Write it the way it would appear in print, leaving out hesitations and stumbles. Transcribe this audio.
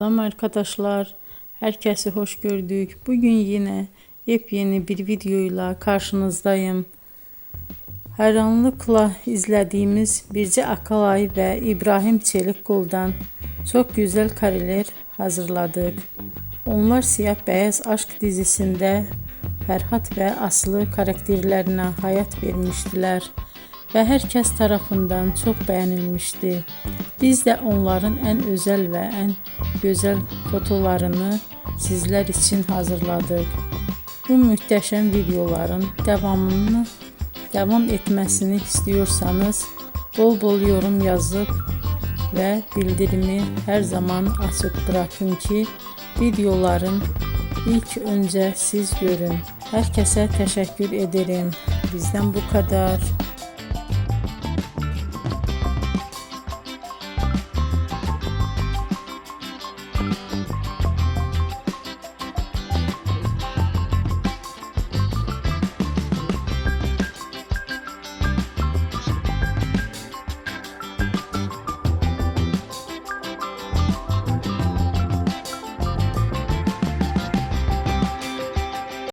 Selam arkadaşlar, herkese hoş gördük. Bugün yine yepyeni bir videoyla karşınızdayım. Hayranlıkla izlediğimiz Birce Akalay ve İbrahim Çelikkol'dan çok güzel kareler hazırladık. Onlar Siyah Beyaz Aşk dizisinde Ferhat ve Aslı karakterlerine hayat vermiştiler ve herkes tarafından çok beğenilmişti. Biz de onların en özel ve en güzel fotolarını sizler için hazırladık. Bu muhteşem videoların devam etmesini istiyorsanız bol bol yorum yazıp ve bildirimi her zaman açık bırakın ki videoların ilk önce siz görün. Herkese teşekkür ederim. Bizden bu kadar.